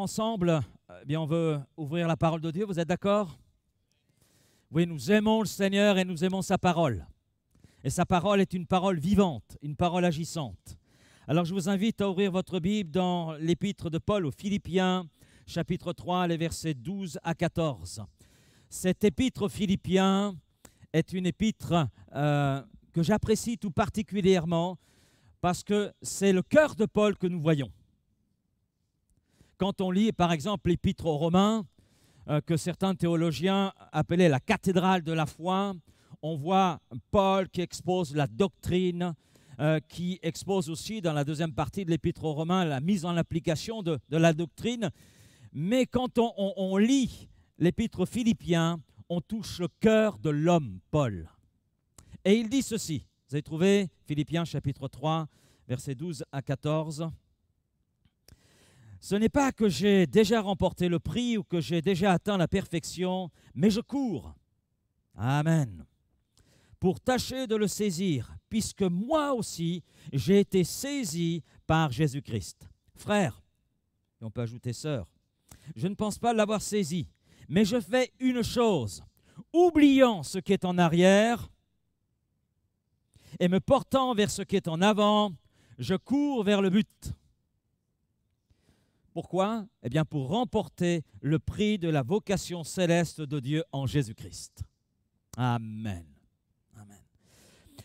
Alors ensemble, on veut ouvrir la parole de Dieu, vous êtes d'accord? Oui, nous aimons le Seigneur et nous aimons sa parole. Et sa parole est une parole vivante, une parole agissante. Alors je vous invite à ouvrir votre Bible dans l'épître de Paul aux Philippiens, chapitre 3, les versets 12 à 14. Cette épître aux Philippiens est une épître que j'apprécie tout particulièrement parce que c'est le cœur de Paul que nous voyons. Quand on lit par exemple l'épître aux Romains, que certains théologiens appelaient la cathédrale de la foi, on voit Paul qui expose la doctrine, qui expose aussi dans la deuxième partie de l'épître aux Romains la mise en application de la doctrine. Mais quand on lit l'épître aux Philippiens, on touche le cœur de l'homme, Paul. Et il dit ceci, vous avez trouvé Philippiens chapitre 3, versets 12 à 14. Ce n'est pas que j'ai déjà remporté le prix ou que j'ai déjà atteint la perfection, mais je cours. Amen. Pour tâcher de le saisir, puisque moi aussi, j'ai été saisi par Jésus-Christ. Frère, et on peut ajouter sœur, je ne pense pas l'avoir saisi, mais je fais une chose, oubliant ce qui est en arrière et me portant vers ce qui est en avant, je cours vers le but. Pourquoi? Eh bien, pour remporter le prix de la vocation céleste de Dieu en Jésus-Christ. Amen. Amen.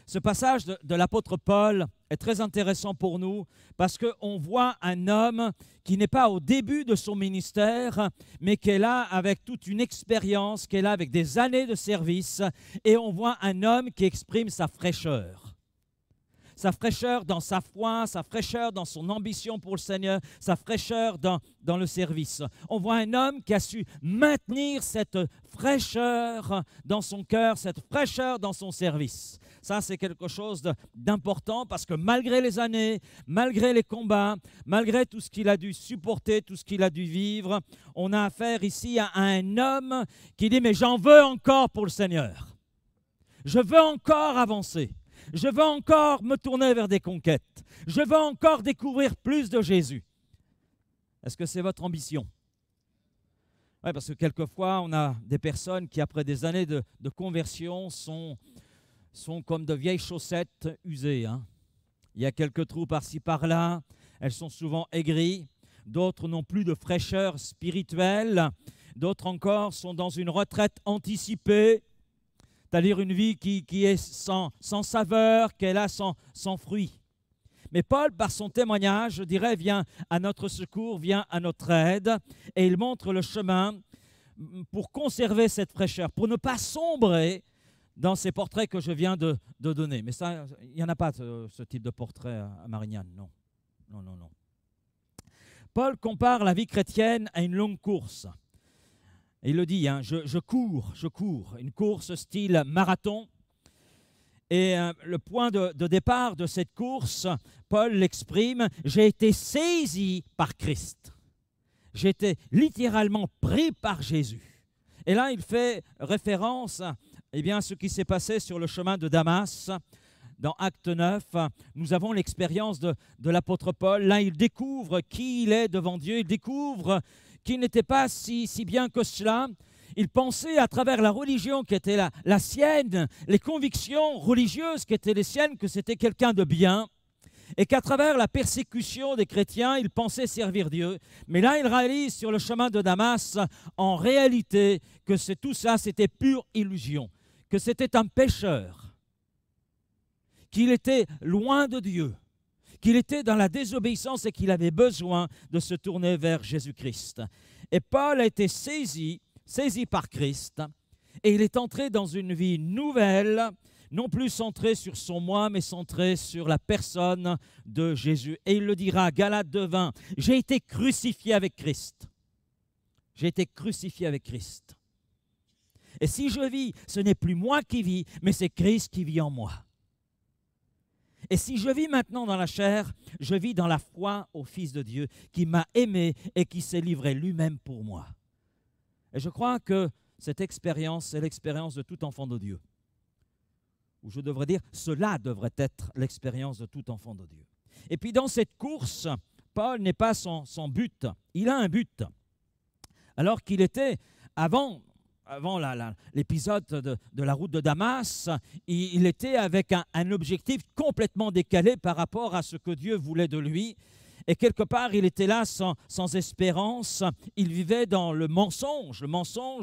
Ce passage de l'apôtre Paul est très intéressant pour nous parce qu'on voit un homme qui n'est pas au début de son ministère, mais qui est là avec toute une expérience, qui est là avec des années de service, et on voit un homme qui exprime sa fraîcheur. Sa fraîcheur dans sa foi, sa fraîcheur dans son ambition pour le Seigneur, sa fraîcheur dans le service. On voit un homme qui a su maintenir cette fraîcheur dans son cœur, cette fraîcheur dans son service. Ça, c'est quelque chose d'important parce que malgré les années, malgré les combats, malgré tout ce qu'il a dû supporter, tout ce qu'il a dû vivre, on a affaire ici à un homme qui dit « mais j'en veux encore pour le Seigneur. Je veux encore avancer. Je veux encore me tourner vers des conquêtes. Je veux encore découvrir plus de Jésus. » Est-ce que c'est votre ambition? Oui, parce que quelquefois, on a des personnes qui, après des années de conversion, sont comme de vieilles chaussettes usées. Il y a quelques trous par-ci, par-là. Elles sont souvent aigries. D'autres n'ont plus de fraîcheur spirituelle. D'autres encore sont dans une retraite anticipée. C'est-à-dire une vie qui est sans saveur, qu'elle a sans fruit. Mais Paul, par son témoignage, je dirais, vient à notre secours, vient à notre aide, et il montre le chemin pour conserver cette fraîcheur, pour ne pas sombrer dans ces portraits que je viens de donner. Mais ça, il n'y en a pas ce type de portrait à Marignane, non. Non, non, non. Paul compare la vie chrétienne à une longue course. Il le dit, je cours, une course style marathon. Et le point de départ de cette course, Paul l'exprime, j'ai été saisi par Christ. J'ai été littéralement pris par Jésus. Et là, il fait référence à ce qui s'est passé sur le chemin de Damas. Dans Acte 9, nous avons l'expérience de l'apôtre Paul. Là, il découvre qui il est devant Dieu, il découvre qu'il n'était pas si bien que cela. Il pensait à travers la religion qui était la sienne, les convictions religieuses qui étaient les siennes, que c'était quelqu'un de bien, et qu'à travers la persécution des chrétiens, il pensait servir Dieu. Mais là, il réalise sur le chemin de Damas, en réalité, que tout ça, c'était pure illusion, que c'était un pécheur, qu'il était loin de Dieu, qu'il était dans la désobéissance et qu'il avait besoin de se tourner vers Jésus-Christ. Et Paul a été saisi par Christ, et il est entré dans une vie nouvelle, non plus centrée sur son moi, mais centrée sur la personne de Jésus. Et il le dira, Galates 2:20, « J'ai été crucifié avec Christ. J'ai été crucifié avec Christ. Et si je vis, ce n'est plus moi qui vis, mais c'est Christ qui vit en moi. Et si je vis maintenant dans la chair, je vis dans la foi au Fils de Dieu qui m'a aimé et qui s'est livré lui-même pour moi. » Et je crois que cette expérience, c'est l'expérience de tout enfant de Dieu. Ou je devrais dire, cela devrait être l'expérience de tout enfant de Dieu. Et puis dans cette course, Paul n'est pas son but. Il a un but. Alors qu'il était, avant l'épisode de la route de Damas, il était avec un objectif complètement décalé par rapport à ce que Dieu voulait de lui. Et quelque part, il était là sans espérance. Il vivait dans le mensonge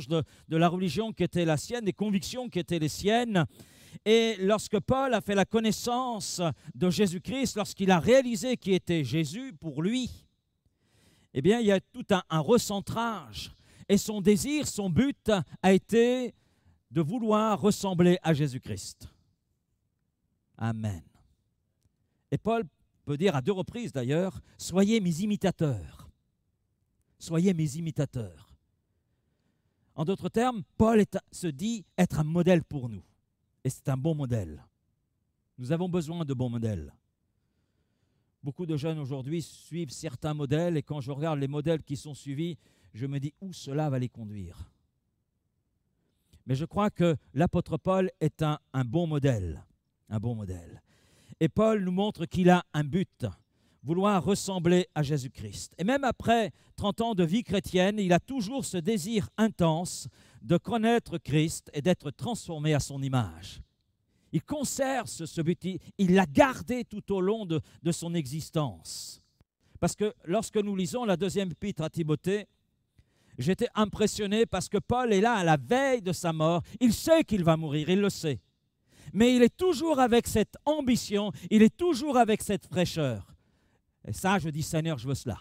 de la religion qui était la sienne, des convictions qui étaient les siennes. Et lorsque Paul a fait la connaissance de Jésus-Christ, lorsqu'il a réalisé qui était Jésus pour lui, eh bien, il y a tout un recentrage. Et son désir, son but a été de vouloir ressembler à Jésus-Christ. Amen. Et Paul peut dire à 2 reprises d'ailleurs, « Soyez mes imitateurs. Soyez mes imitateurs. » En d'autres termes, Paul se dit être un modèle pour nous. Et c'est un bon modèle. Nous avons besoin de bons modèles. Beaucoup de jeunes aujourd'hui suivent certains modèles et quand je regarde les modèles qui sont suivis, je me dis où cela va les conduire. Mais je crois que l'apôtre Paul est un bon modèle. Un bon modèle. Et Paul nous montre qu'il a un but, vouloir ressembler à Jésus-Christ. Et même après 30 ans de vie chrétienne, il a toujours ce désir intense de connaître Christ et d'être transformé à son image. Il conserve ce but, il l'a gardé tout au long de son existence. Parce que lorsque nous lisons la 2e épître à Timothée, j'étais impressionné parce que Paul est là à la veille de sa mort. Il sait qu'il va mourir, il le sait. Mais il est toujours avec cette ambition, il est toujours avec cette fraîcheur. Et ça, je dis, Seigneur, je veux cela.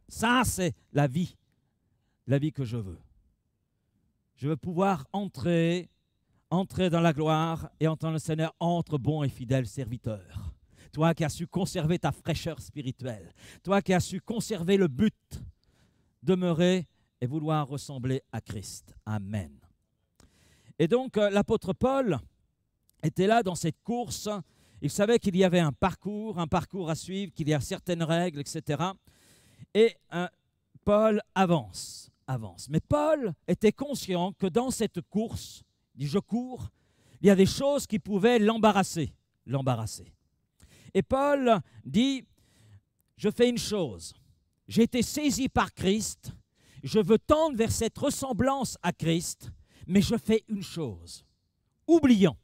Ça, c'est la vie que je veux. Je veux pouvoir entrer dans la gloire et entendre le Seigneur, entre bon et fidèle serviteur. Toi qui as su conserver ta fraîcheur spirituelle, toi qui as su conserver le but, demeurer et vouloir ressembler à Christ. Amen. Et donc, l'apôtre Paul était là dans cette course. Il savait qu'il y avait un parcours à suivre, qu'il y a certaines règles, etc. Et Paul avance. Mais Paul était conscient que dans cette course, il dit je cours, il y a des choses qui pouvaient l'embarrasser. Et Paul dit, je fais une chose, j'ai été saisi par Christ, je veux tendre vers cette ressemblance à Christ, mais je fais une chose, oubliant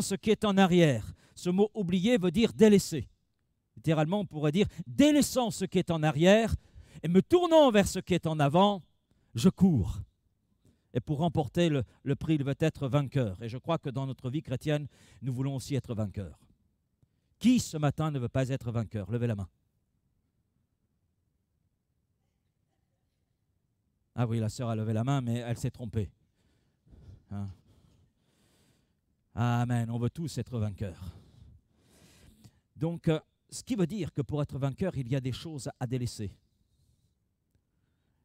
ce qui est en arrière. Ce mot oublier veut dire délaisser. Littéralement, on pourrait dire délaissant ce qui est en arrière et me tournant vers ce qui est en avant, je cours. Et pour remporter le prix, il veut être vainqueur. Et je crois que dans notre vie chrétienne, nous voulons aussi être vainqueurs. Qui ce matin ne veut pas être vainqueur? Levez la main. Ah oui, la sœur a levé la main, mais elle s'est trompée. Hein? Amen, on veut tous être vainqueurs. Donc, ce qui veut dire que pour être vainqueur, il y a des choses à délaisser.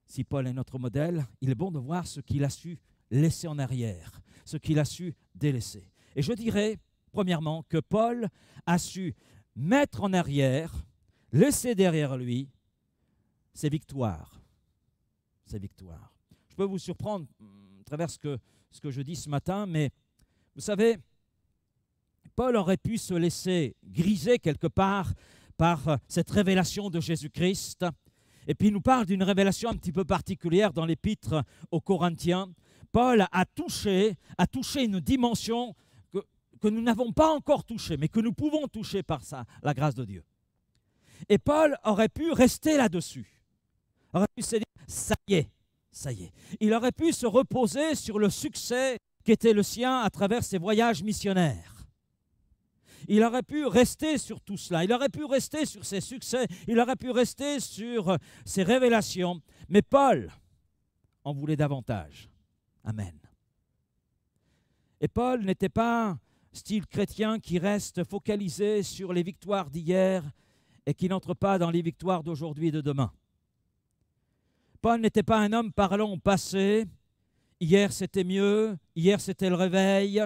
Si Paul est notre modèle, il est bon de voir ce qu'il a su laisser en arrière, ce qu'il a su délaisser. Et je dirais, premièrement, que Paul a su mettre en arrière, laisser derrière lui ses victoires. Ses victoires. Je peux vous surprendre à travers ce que je dis ce matin, mais vous savez, Paul aurait pu se laisser griser quelque part par cette révélation de Jésus-Christ. Et puis il nous parle d'une révélation un petit peu particulière dans l'épître aux Corinthiens. Paul a touché une dimension que nous n'avons pas encore touchée, mais que nous pouvons toucher par la grâce de Dieu. Et Paul aurait pu rester là-dessus. Il aurait pu se dire, ça y est. Il aurait pu se reposer sur le succès qui était le sien à travers ses voyages missionnaires. Il aurait pu rester sur tout cela, il aurait pu rester sur ses succès, il aurait pu rester sur ses révélations. Mais Paul en voulait davantage. Amen. Et Paul n'était pas style chrétien qui reste focalisé sur les victoires d'hier et qui n'entre pas dans les victoires d'aujourd'hui et de demain. Paul n'était pas un homme parlant au passé. Hier c'était mieux, hier c'était le réveil,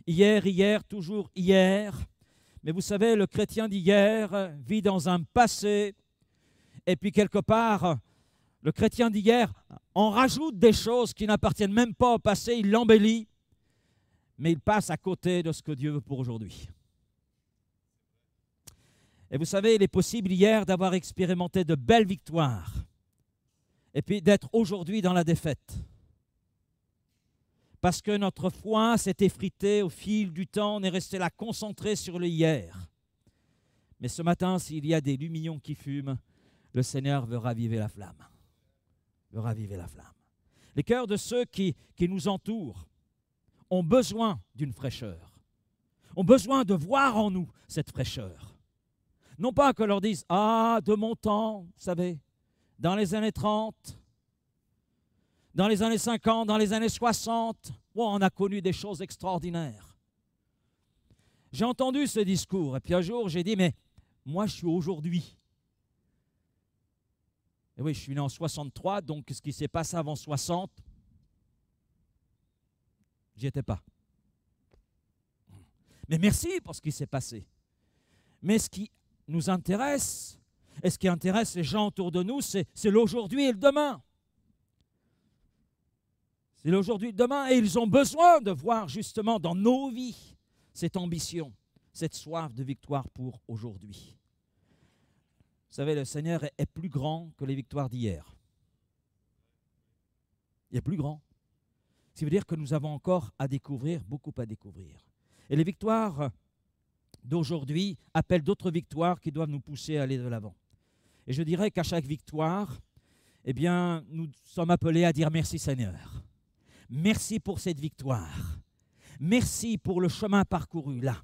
hier, toujours hier. Mais vous savez, le chrétien d'hier vit dans un passé et puis quelque part, le chrétien d'hier en rajoute des choses qui n'appartiennent même pas au passé, il l'embellit, mais il passe à côté de ce que Dieu veut pour aujourd'hui. Et vous savez, il est possible hier d'avoir expérimenté de belles victoires et puis d'être aujourd'hui dans la défaite. Parce que notre foi s'est effritée au fil du temps, on est resté là concentré sur le hier. Mais ce matin, s'il y a des lumignon qui fument, le Seigneur veut raviver la flamme. Veut raviver la flamme. Les cœurs de ceux qui nous entourent ont besoin d'une fraîcheur. Ont besoin de voir en nous cette fraîcheur. Non pas que leur dise « Ah, de mon temps, vous savez, dans les années 30, dans les années 50, dans les années 60, on a connu des choses extraordinaires. » J'ai entendu ce discours et puis un jour j'ai dit « Mais moi je suis aujourd'hui. » Et oui, je suis né en 63, donc ce qui s'est passé avant 60, j'y étais pas. Mais merci pour ce qui s'est passé. Mais ce qui nous intéresse, et ce qui intéresse les gens autour de nous, c'est l'aujourd'hui et le demain. C'est l'aujourd'hui et le demain, et ils ont besoin de voir justement dans nos vies cette ambition, cette soif de victoire pour aujourd'hui. Vous savez, le Seigneur est plus grand que les victoires d'hier. Il est plus grand. Ce qui veut dire que nous avons encore à découvrir, beaucoup à découvrir. Et les victoires d'aujourd'hui appellent d'autres victoires qui doivent nous pousser à aller de l'avant. Et je dirais qu'à chaque victoire, eh bien, nous sommes appelés à dire merci Seigneur. Merci pour cette victoire. Merci pour le chemin parcouru là.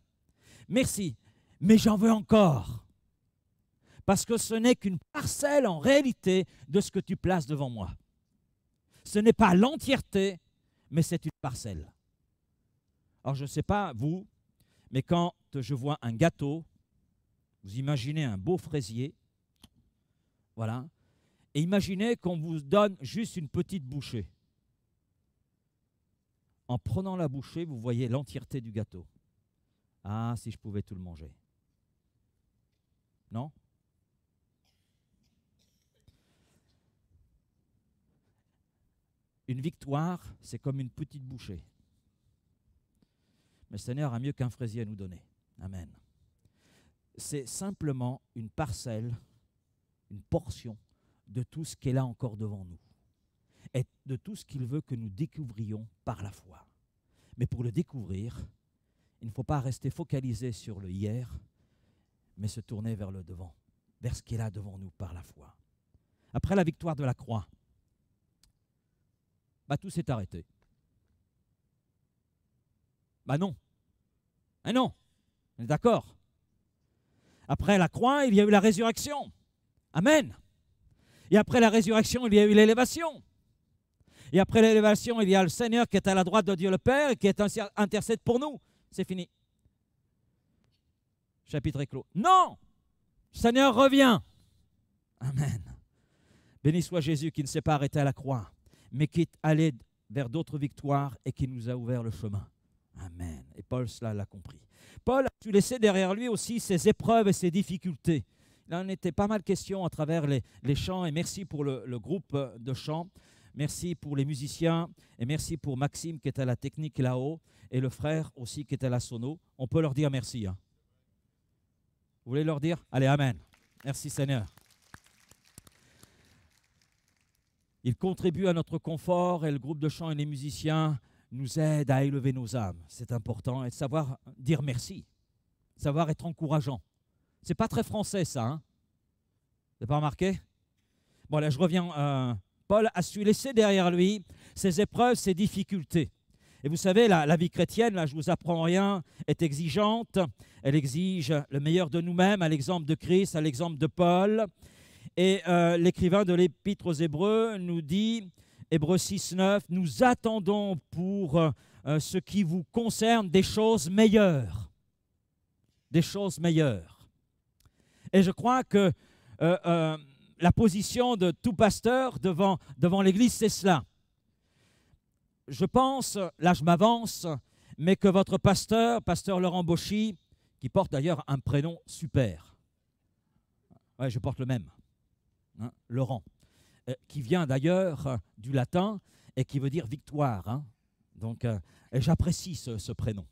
Merci, mais j'en veux encore. Parce que ce n'est qu'une parcelle en réalité de ce que tu places devant moi. Ce n'est pas l'entièreté, mais c'est une parcelle. Alors je ne sais pas vous, mais quand je vois un gâteau, vous imaginez un beau fraisier, voilà, et imaginez qu'on vous donne juste une petite bouchée. En prenant la bouchée, vous voyez l'entièreté du gâteau. Ah, si je pouvais tout le manger. Non ? Une victoire, c'est comme une petite bouchée. Mais le Seigneur a mieux qu'un fraisier à nous donner. Amen. C'est simplement une parcelle, une portion de tout ce qu'il a encore devant nous. Et de tout ce qu'il veut que nous découvrions par la foi. Mais pour le découvrir, il ne faut pas rester focalisé sur le hier, mais se tourner vers le devant, vers ce qu'il a devant nous par la foi. Après la victoire de la croix, tout s'est arrêté. Non. Eh non, on est d'accord. Après la croix, il y a eu la résurrection. Amen. Et après la résurrection, il y a eu l'élévation. Et après l'élévation, il y a le Seigneur qui est à la droite de Dieu le Père et qui est intercède pour nous. C'est fini. Chapitre est clos. Non, le Seigneur revient. Amen. Béni soit Jésus qui ne s'est pas arrêté à la croix, mais qui est allé vers d'autres victoires et qui nous a ouvert le chemin. Amen. Et Paul, cela l'a compris. Paul a su laisser derrière lui aussi ses épreuves et ses difficultés. Il en était pas mal question à travers les chants, et merci pour le groupe de chants. Merci pour les musiciens, et merci pour Maxime qui est à la technique là-haut, et le frère aussi qui est à la sono. On peut leur dire merci. Hein. Vous voulez leur dire? Allez, amen. Merci Seigneur. Ils contribuent à notre confort et le groupe de chant et les musiciens nous aident à élever nos âmes. C'est important et de savoir dire merci, savoir être encourageant. C'est pas très français ça, hein? Vous n'avez pas remarqué? Bon là je reviens. Paul a su laisser derrière lui ses épreuves, ses difficultés. Et vous savez, la vie chrétienne, là je ne vous apprends rien, est exigeante. Elle exige le meilleur de nous-mêmes, à l'exemple de Christ, à l'exemple de Paul. Et l'écrivain de l'Épître aux Hébreux nous dit, Hébreux 6:9, « Nous attendons pour ce qui vous concerne des choses meilleures. » Des choses meilleures. Et je crois que la position de tout pasteur devant l'Église, c'est cela. Je pense, là je m'avance, mais que votre pasteur Laurent Bauchy, qui porte d'ailleurs un prénom super. Ouais, je porte le même. Hein, Laurent, qui vient d'ailleurs du latin et qui veut dire victoire. Hein. Donc, j'apprécie ce prénom.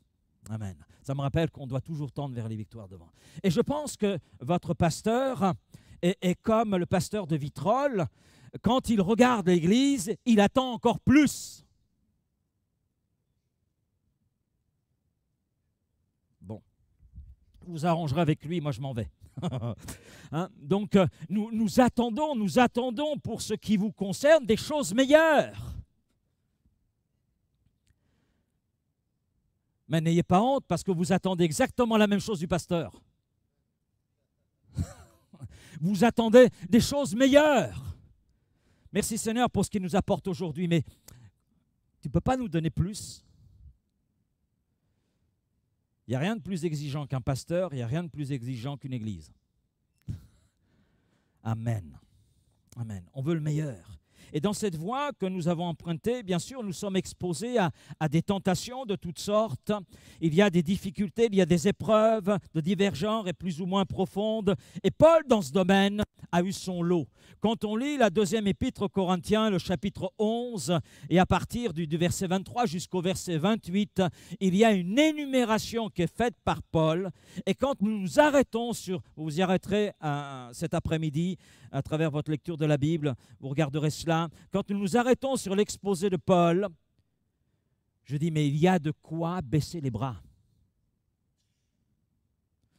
Amen. Ça me rappelle qu'on doit toujours tendre vers les victoires devant. Et je pense que votre pasteur est comme le pasteur de Vitrolles. Quand il regarde l'Église, il attend encore plus. Bon, vous arrangerez avec lui, moi je m'en vais. Hein? Donc, nous attendons pour ce qui vous concerne des choses meilleures. Mais n'ayez pas honte parce que vous attendez exactement la même chose du pasteur. Vous attendez des choses meilleures. Merci Seigneur pour ce qu'il nous apporte aujourd'hui, mais tu ne peux pas nous donner plus? Il n'y a rien de plus exigeant qu'un pasteur, il n'y a rien de plus exigeant qu'une église. Amen. Amen. On veut le meilleur. Et dans cette voie que nous avons empruntée, bien sûr, nous sommes exposés à des tentations de toutes sortes. Il y a des difficultés, il y a des épreuves de divers genres et plus ou moins profondes. Et Paul, dans ce domaine, a eu son lot. Quand on lit la deuxième épître aux Corinthiens, le chapitre 11, et à partir du verset 23 jusqu'au verset 28, il y a une énumération qui est faite par Paul. Et quand nous nous arrêtons sur, vous vous y arrêterez cet après-midi, à travers votre lecture de la Bible, vous regarderez cela. Quand nous nous arrêtons sur l'exposé de Paul, je dis, mais il y a de quoi baisser les bras.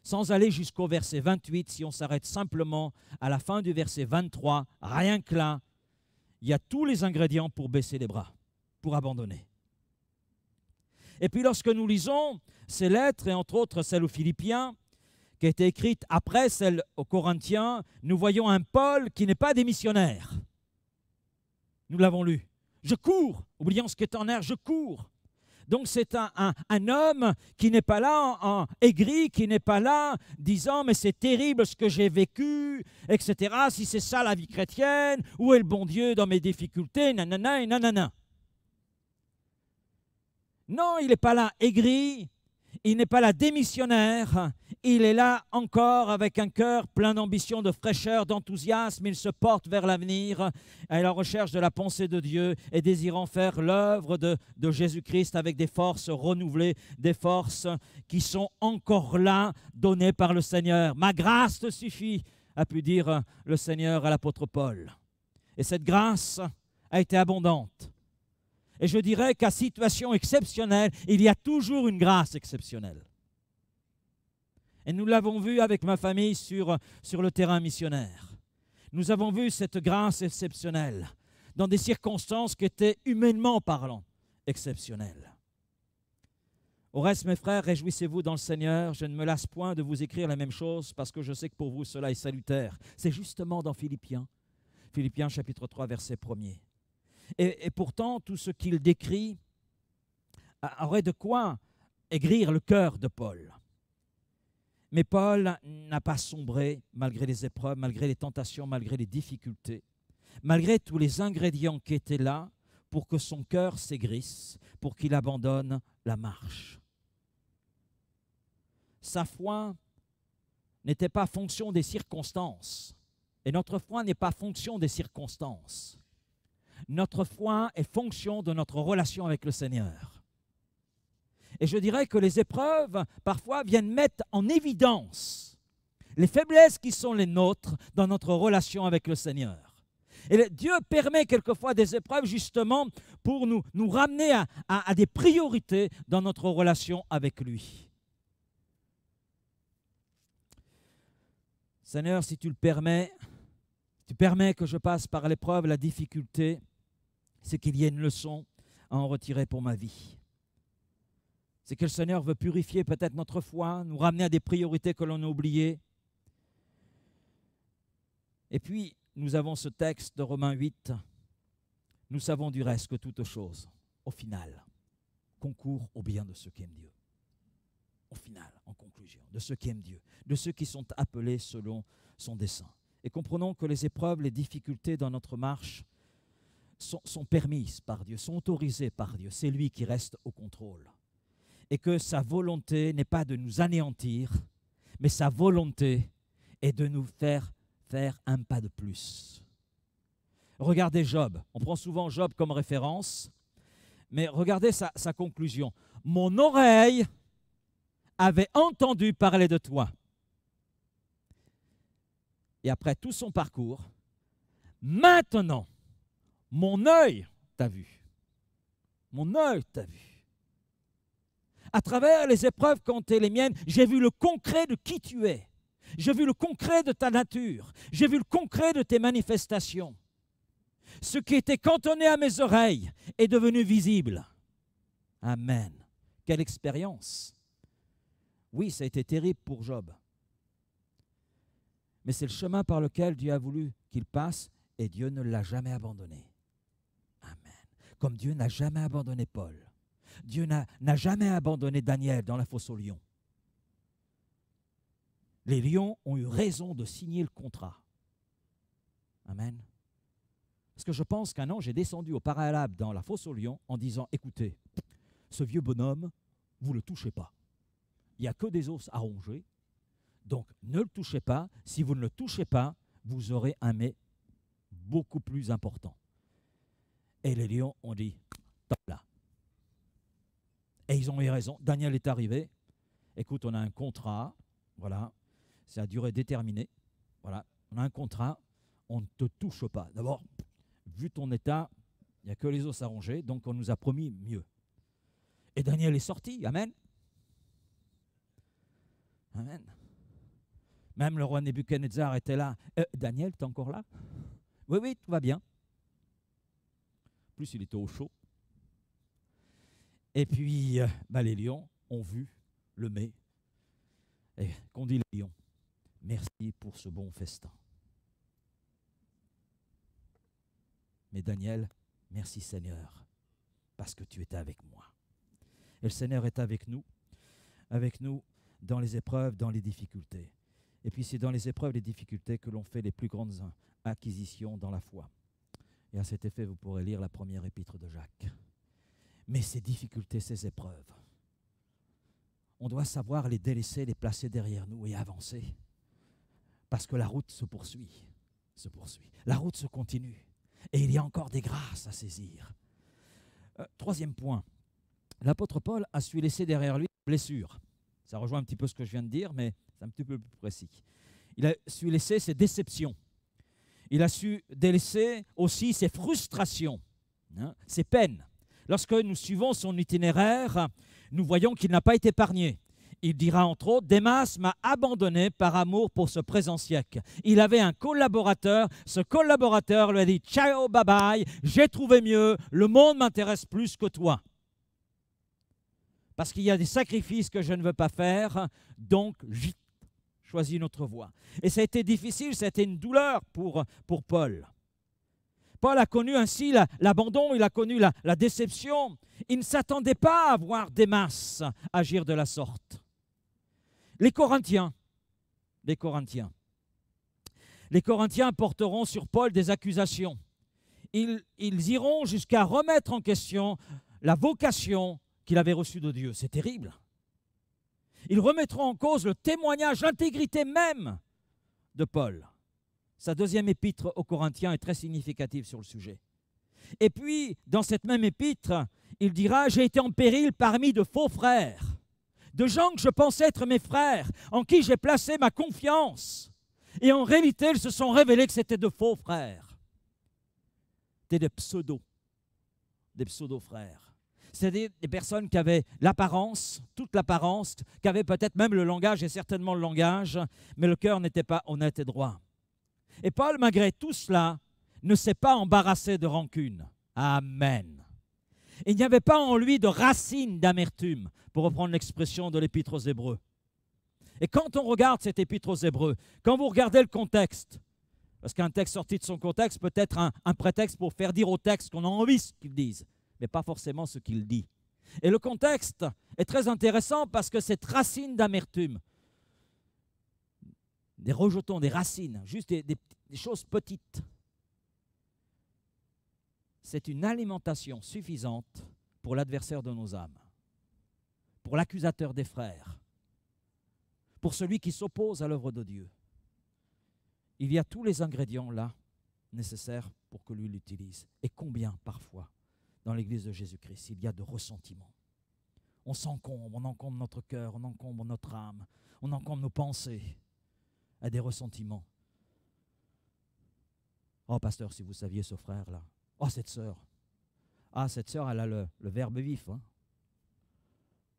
Sans aller jusqu'au verset 28, si on s'arrête simplement à la fin du verset 23, rien que là, il y a tous les ingrédients pour baisser les bras, pour abandonner. Et puis lorsque nous lisons ces lettres, et entre autres celle aux Philippiens, qui a été écrite après celle aux Corinthiens, nous voyons un Paul qui n'est pas démissionnaire. Nous l'avons lu. Je cours, oublions ce qui est en air, je cours. Donc c'est un homme qui n'est pas là aigri, qui n'est pas là disant mais c'est terrible ce que j'ai vécu, etc. Si c'est ça la vie chrétienne, où est le bon Dieu dans mes difficultés, nanana et nanana. Non, il n'est pas là aigri, il n'est pas là démissionnaire, il est là encore avec un cœur plein d'ambition, de fraîcheur, d'enthousiasme. Il se porte vers l'avenir à la recherche de la pensée de Dieu et désirant faire l'œuvre de Jésus-Christ avec des forces renouvelées, des forces qui sont encore là, données par le Seigneur. « Ma grâce te suffit », a pu dire le Seigneur à l'apôtre Paul. Et cette grâce a été abondante. Et je dirais qu'à situation exceptionnelle, il y a toujours une grâce exceptionnelle. Et nous l'avons vu avec ma famille sur le terrain missionnaire. Nous avons vu cette grâce exceptionnelle dans des circonstances qui étaient humainement parlant exceptionnelles. Au reste, mes frères, réjouissez-vous dans le Seigneur. Je ne me lasse point de vous écrire la même chose parce que je sais que pour vous cela est salutaire. C'est justement dans Philippiens chapitre 3, verset 1er. Et pourtant, tout ce qu'il décrit aurait de quoi aigrir le cœur de Paul. Mais Paul n'a pas sombré malgré les épreuves, malgré les tentations, malgré les difficultés, malgré tous les ingrédients qui étaient là pour que son cœur s'aigrisse, pour qu'il abandonne la marche. Sa foi n'était pas fonction des circonstances, et notre foi n'est pas fonction des circonstances. Notre foi est fonction de notre relation avec le Seigneur. Et je dirais que les épreuves, parfois, viennent mettre en évidence les faiblesses qui sont les nôtres dans notre relation avec le Seigneur. Et Dieu permet quelquefois des épreuves justement pour nous ramener à des priorités dans notre relation avec lui. Seigneur, si tu le permets, tu permets que je passe par l'épreuve, la difficulté, c'est qu'il y ait une leçon à en retirer pour ma vie. C'est que le Seigneur veut purifier peut-être notre foi, nous ramener à des priorités que l'on a oubliées. Et puis, nous avons ce texte de Romains 8. Nous savons du reste que toute chose, au final, concourt au bien de ceux qui aiment Dieu. Au final, en conclusion, de ceux qui aiment Dieu, de ceux qui sont appelés selon son dessein. Et comprenons que les épreuves, les difficultés dans notre marche sont permises par Dieu, sont autorisées par Dieu. C'est lui qui reste au contrôle. Et que sa volonté n'est pas de nous anéantir, mais sa volonté est de nous faire un pas de plus. Regardez Job. On prend souvent Job comme référence, mais regardez sa conclusion. Mon oreille avait entendu parler de toi. Et après tout son parcours, maintenant, mon œil t'a vu. Mon œil t'a vu. À travers les épreuves qui ont été les miennes, j'ai vu le concret de qui tu es. J'ai vu le concret de ta nature. J'ai vu le concret de tes manifestations. Ce qui était cantonné à mes oreilles est devenu visible. Amen. Quelle expérience. Oui, ça a été terrible pour Job. Mais c'est le chemin par lequel Dieu a voulu qu'il passe et Dieu ne l'a jamais abandonné. Amen. Comme Dieu n'a jamais abandonné Paul. Dieu n'a jamais abandonné Daniel dans la fosse aux lions. Les lions ont eu raison de signer le contrat. Amen. Parce que je pense qu'un ange est descendu au préalable dans la fosse aux lions en disant, écoutez, ce vieux bonhomme, vous ne le touchez pas. Il n'y a que des os à ronger. Donc, ne le touchez pas. Si vous ne le touchez pas, vous aurez un mets beaucoup plus important. Et les lions ont dit, top là. Et ils ont eu raison. Daniel est arrivé. Écoute, on a un contrat. Voilà. C'est à durée déterminée. Voilà. On a un contrat. On ne te touche pas. D'abord, vu ton état, il n'y a que les os à ronger. Donc, on nous a promis mieux. Et Daniel est sorti. Amen. Amen. Même le roi Nebuchadnezzar était là. Daniel, tu es encore là? Oui, oui, tout va bien. En plus, il était au chaud. Et puis, les lions ont vu le mets. Et qu'ont dit les lions? Merci pour ce bon festin. Mais Daniel, merci Seigneur, parce que tu étais avec moi. Et le Seigneur est avec nous dans les épreuves, dans les difficultés. Et puis c'est dans les épreuves et les difficultés que l'on fait les plus grandes acquisitions dans la foi. Et à cet effet, vous pourrez lire la première épître de Jacques. Mais ces difficultés, ces épreuves, on doit savoir les délaisser, les placer derrière nous et avancer. Parce que la route se poursuit. La route se continue. Et il y a encore des grâces à saisir. Troisième point. L'apôtre Paul a su laisser derrière lui des blessures. Ça rejoint un petit peu ce que je viens de dire, mais c'est un petit peu plus précis. Il a su laisser ses déceptions. Il a su délaisser aussi ses frustrations, ses peines. Lorsque nous suivons son itinéraire, nous voyons qu'il n'a pas été épargné. Il dira entre autres, Démas m'a abandonné par amour pour ce présent siècle. Il avait un collaborateur, ce collaborateur lui a dit, ciao, bye bye, j'ai trouvé mieux, le monde m'intéresse plus que toi. Parce qu'il y a des sacrifices que je ne veux pas faire, donc choisis notre voie. Et ça a été difficile, ça a été une douleur pour Paul. Paul a connu ainsi l'abandon, il a connu la déception. Il ne s'attendait pas à voir Démas agir de la sorte. Les Corinthiens porteront sur Paul des accusations. Ils iront jusqu'à remettre en question la vocation qu'il avait reçue de Dieu. C'est terrible. Ils remettront en cause le témoignage, l'intégrité même de Paul. Sa deuxième épître aux Corinthiens est très significative sur le sujet. Et puis, dans cette même épître, il dira « J'ai été en péril parmi de faux frères, de gens que je pensais être mes frères, en qui j'ai placé ma confiance. Et en réalité, ils se sont révélés que c'était de faux frères. » C'était des pseudo-frères. C'est-à-dire des personnes qui avaient l'apparence, toute l'apparence, qui avaient peut-être même le langage et certainement le langage, mais le cœur n'était pas honnête et droit. Et Paul, malgré tout cela, ne s'est pas embarrassé de rancune. Amen. Il n'y avait pas en lui de racine d'amertume, pour reprendre l'expression de l'Épître aux Hébreux. Et quand on regarde cette Épître aux Hébreux, quand vous regardez le contexte, parce qu'un texte sorti de son contexte peut être un prétexte pour faire dire au texte qu'on a envie ce qu'il dise, mais pas forcément ce qu'il dit. Et le contexte est très intéressant parce que cette racine d'amertume, des rejetons, des racines, juste des choses petites, c'est une alimentation suffisante pour l'adversaire de nos âmes, pour l'accusateur des frères, pour celui qui s'oppose à l'œuvre de Dieu. Il y a tous les ingrédients là nécessaires pour que lui l'utilise. Et combien parfois, dans l'Église de Jésus-Christ, il y a de ressentiment. on s'encombre, on encombre notre cœur, on encombre notre âme, on encombre nos pensées à des ressentiments. Oh, pasteur, si vous saviez ce frère-là. Oh, cette sœur. Ah, cette sœur, elle a le verbe vif. Hein.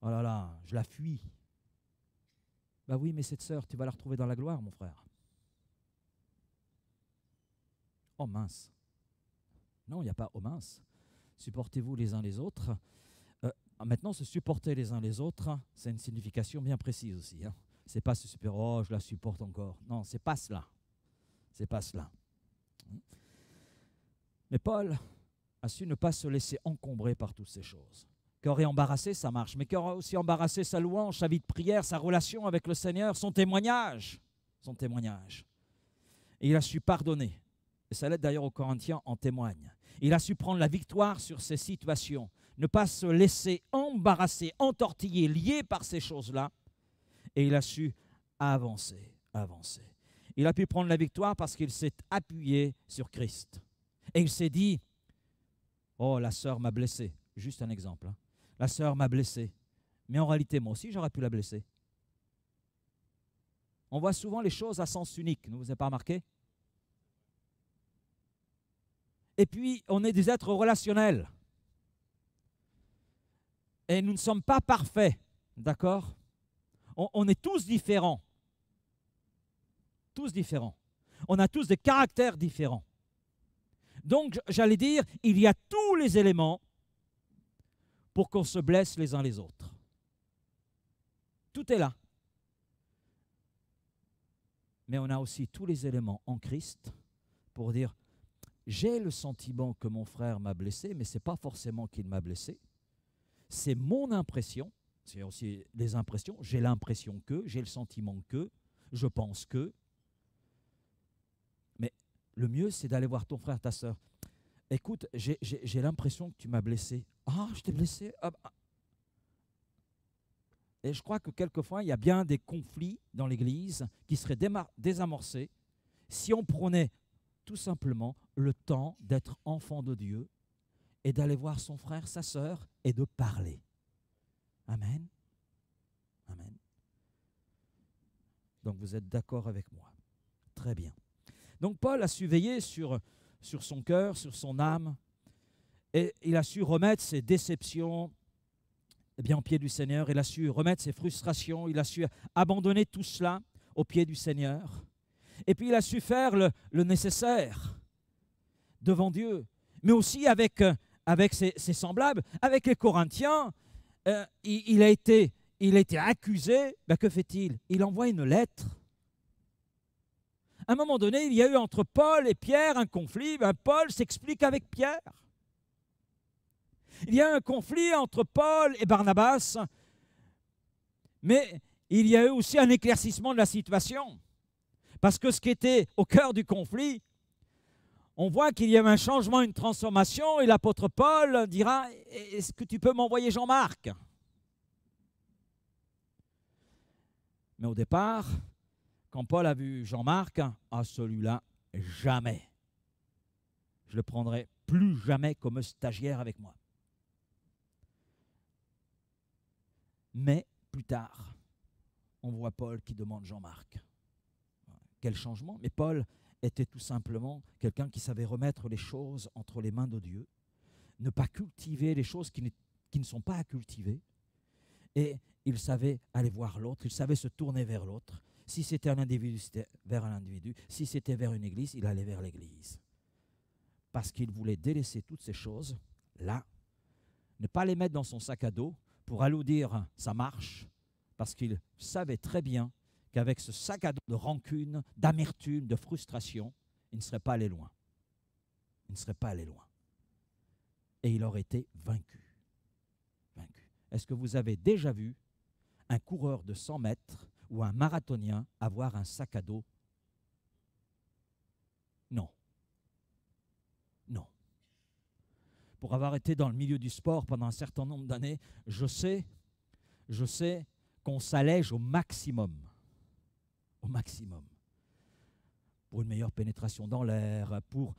Oh là là, je la fuis. Ben oui, mais cette sœur, tu vas la retrouver dans la gloire, mon frère. Oh mince. Non, il n'y a pas oh mince. Supportez-vous les uns les autres. Maintenant, se supporter les uns les autres, c'est une signification bien précise aussi. Hein. C'est pas se supporter, oh, je la supporte encore. Non, c'est pas cela. C'est pas cela. Mais Paul a su ne pas se laisser encombrer par toutes ces choses. Qu'aurait embarrassé, ça marche, mais qu'aurait aussi embarrassé sa louange, sa vie de prière, sa relation avec le Seigneur, son témoignage. Son témoignage. Et il a su pardonner. Et sa lettre d'ailleurs aux Corinthiens en témoigne. Il a su prendre la victoire sur ces situations, ne pas se laisser embarrasser, entortiller, lier par ces choses-là. Et il a su avancer, avancer. Il a pu prendre la victoire parce qu'il s'est appuyé sur Christ. Et il s'est dit, oh, la sœur m'a blessé. Juste un exemple. Hein. La sœur m'a blessé. Mais en réalité, moi aussi, j'aurais pu la blesser. On voit souvent les choses à sens unique. Ne vous avez pas remarqué? Et puis, on est des êtres relationnels. Et nous ne sommes pas parfaits. D'accord? On est tous différents. Tous différents. On a tous des caractères différents. Donc, j'allais dire, il y a tous les éléments pour qu'on se blesse les uns les autres. Tout est là. Mais on a aussi tous les éléments en Christ pour dire, j'ai le sentiment que mon frère m'a blessé, mais ce n'est pas forcément qu'il m'a blessé. C'est mon impression, c'est aussi les impressions. J'ai l'impression que, j'ai le sentiment que, je pense que. Mais le mieux, c'est d'aller voir ton frère, ta soeur. Écoute, j'ai l'impression que tu m'as blessé. Ah, je t'ai blessé. Ah, bah. Et je crois que quelquefois, il y a bien des conflits dans l'Église qui seraient désamorcés si on prenait tout simplement le temps d'être enfant de Dieu et d'aller voir son frère, sa sœur et de parler. Amen. Amen. Donc vous êtes d'accord avec moi. Très bien. Donc Paul a su veiller sur son cœur, sur son âme, et il a su remettre ses déceptions au pied du Seigneur, il a su remettre ses frustrations, il a su abandonner tout cela au pied du Seigneur. Et puis il a su faire le nécessaire devant Dieu, mais aussi avec ses semblables. Avec les Corinthiens, il a été accusé. Ben, que fait-il? Il envoie une lettre. À un moment donné, il y a eu entre Paul et Pierre un conflit. Ben, Paul s'explique avec Pierre. Il y a eu un conflit entre Paul et Barnabas, mais il y a eu aussi un éclaircissement de la situation. Parce que ce qui était au cœur du conflit, on voit qu'il y a eu un changement, une transformation, et l'apôtre Paul dira, est-ce que tu peux m'envoyer Jean-Marc? Mais au départ, quand Paul a vu Jean-Marc, ah, celui-là, jamais. Je le prendrai plus jamais comme stagiaire avec moi. Mais plus tard, on voit Paul qui demande Jean-Marc. Quel changement! Mais Paul était tout simplement quelqu'un qui savait remettre les choses entre les mains de Dieu, ne pas cultiver les choses qui ne sont pas à cultiver. Et il savait aller voir l'autre, il savait se tourner vers l'autre. Si c'était un individu, c'était vers un individu. Si c'était vers une église, il allait vers l'église. Parce qu'il voulait délaisser toutes ces choses, là, ne pas les mettre dans son sac à dos pour aller dire ça marche, parce qu'il savait très bien qu'avec ce sac à dos de rancune, d'amertume, de frustration, il ne serait pas allé loin. Il ne serait pas allé loin. Et il aurait été vaincu. Vaincu. Est-ce que vous avez déjà vu un coureur de 100 mètres ou un marathonien avoir un sac à dos? Non. Non. Pour avoir été dans le milieu du sport pendant un certain nombre d'années, je sais qu'on s'allège au maximum. Au maximum. Pour une meilleure pénétration dans l'air, pour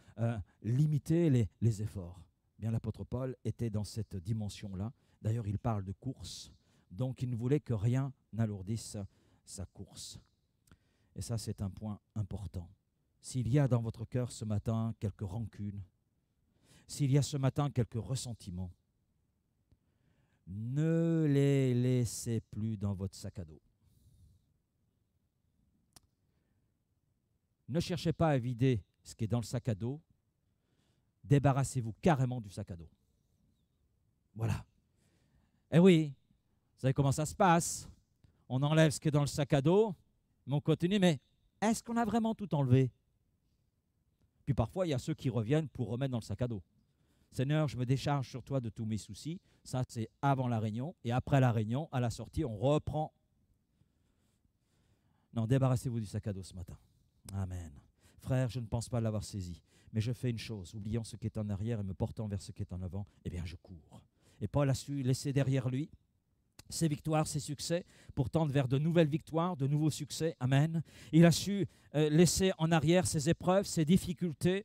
limiter les efforts. Bien, l'apôtre Paul était dans cette dimension-là. D'ailleurs, il parle de course, donc il ne voulait que rien n'alourdisse sa course. Et ça, c'est un point important. S'il y a dans votre cœur ce matin quelques rancunes, s'il y a ce matin quelques ressentiments, ne les laissez plus dans votre sac à dos. Ne cherchez pas à vider ce qui est dans le sac à dos. Débarrassez-vous carrément du sac à dos. Voilà. Eh oui, vous savez comment ça se passe. On enlève ce qui est dans le sac à dos, mais on continue, mais est-ce qu'on a vraiment tout enlevé? Puis parfois, il y a ceux qui reviennent pour remettre dans le sac à dos. Seigneur, je me décharge sur toi de tous mes soucis. Ça, c'est avant la réunion. Et après la réunion, à la sortie, on reprend. Non, débarrassez-vous du sac à dos ce matin. Amen. Frère, je ne pense pas l'avoir saisi, mais je fais une chose, oubliant ce qui est en arrière et me portant vers ce qui est en avant, eh bien je cours. Et Paul a su laisser derrière lui ses victoires, ses succès, pour tendre vers de nouvelles victoires, de nouveaux succès. Amen. Il a su laisser en arrière ses épreuves, ses difficultés,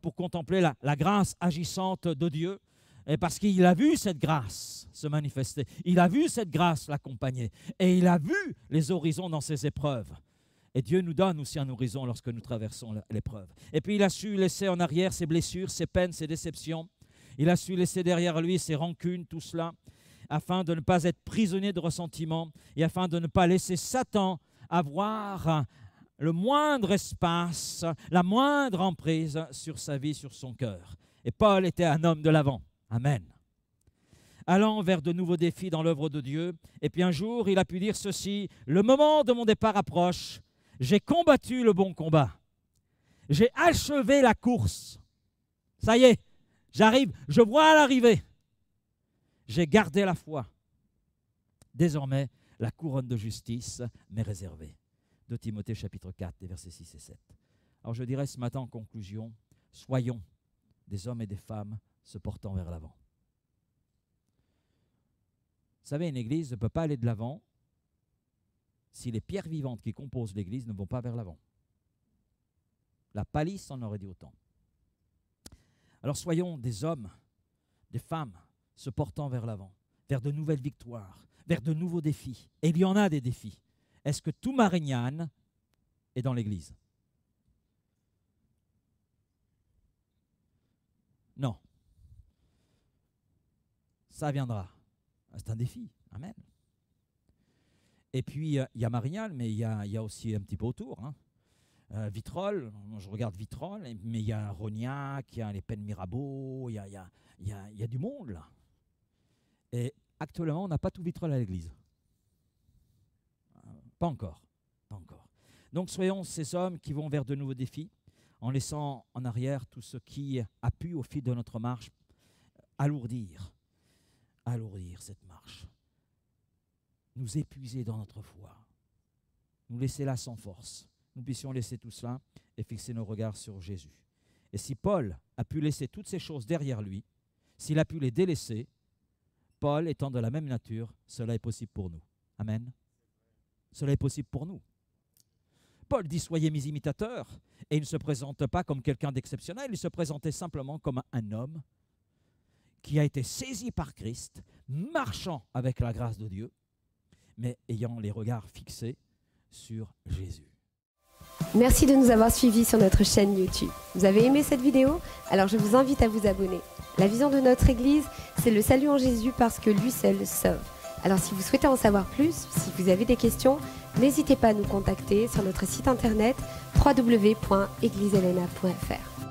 pour contempler la grâce agissante de Dieu. Et parce qu'il a vu cette grâce se manifester, il a vu cette grâce l'accompagner, et il a vu les horizons dans ses épreuves. Et Dieu nous donne aussi un horizon lorsque nous traversons l'épreuve. Et puis il a su laisser en arrière ses blessures, ses peines, ses déceptions. Il a su laisser derrière lui ses rancunes, tout cela, afin de ne pas être prisonnier de ressentiments et afin de ne pas laisser Satan avoir le moindre espace, la moindre emprise sur sa vie, sur son cœur. Et Paul était un homme de l'avant. Amen. Allant vers de nouveaux défis dans l'œuvre de Dieu. Et puis un jour, il a pu dire ceci: le moment de mon départ approche. J'ai combattu le bon combat. J'ai achevé la course. Ça y est, j'arrive, je vois l'arrivée. J'ai gardé la foi. Désormais, la couronne de justice m'est réservée. 2 Timothée chapitre 4, des versets 6 et 7. Alors je dirais ce matin en conclusion, soyons des hommes et des femmes se portant vers l'avant. Vous savez, une église ne peut pas aller de l'avant si les pierres vivantes qui composent l'église ne vont pas vers l'avant. La palisse en aurait dit autant. Alors soyons des hommes, des femmes se portant vers l'avant, vers de nouvelles victoires, vers de nouveaux défis. Et il y en a des défis. Est-ce que tout Marignane est dans l'église? Non. Ça viendra. C'est un défi. Amen. Et puis, il y a Marignane, mais il y a aussi un petit peu autour. Vitrolles, je regarde Vitrolles, mais il y a Rognac, il y a les Pennes Mirabeau, il y a du monde là. Et actuellement, on n'a pas tout Vitrolles à l'église. Pas encore. Pas encore. Donc, soyons ces hommes qui vont vers de nouveaux défis, en laissant en arrière tout ce qui a pu, au fil de notre marche, alourdir cette marche. Nous épuiser dans notre foi, nous laisser là sans force. Nous puissions laisser tout cela et fixer nos regards sur Jésus. Et si Paul a pu laisser toutes ces choses derrière lui, s'il a pu les délaisser, Paul étant de la même nature, cela est possible pour nous. Amen. Cela est possible pour nous. Paul dit « Soyez mes imitateurs » et il ne se présente pas comme quelqu'un d'exceptionnel, il se présentait simplement comme un homme qui a été saisi par Christ, marchant avec la grâce de Dieu, mais ayant les regards fixés sur Jésus. Merci de nous avoir suivis sur notre chaîne YouTube. Vous avez aimé cette vidéo? Alors je vous invite à vous abonner. La vision de notre Église, c'est le salut en Jésus parce que lui seul sauve. Alors si vous souhaitez en savoir plus, si vous avez des questions, n'hésitez pas à nous contacter sur notre site internet www.eglishelena.fr.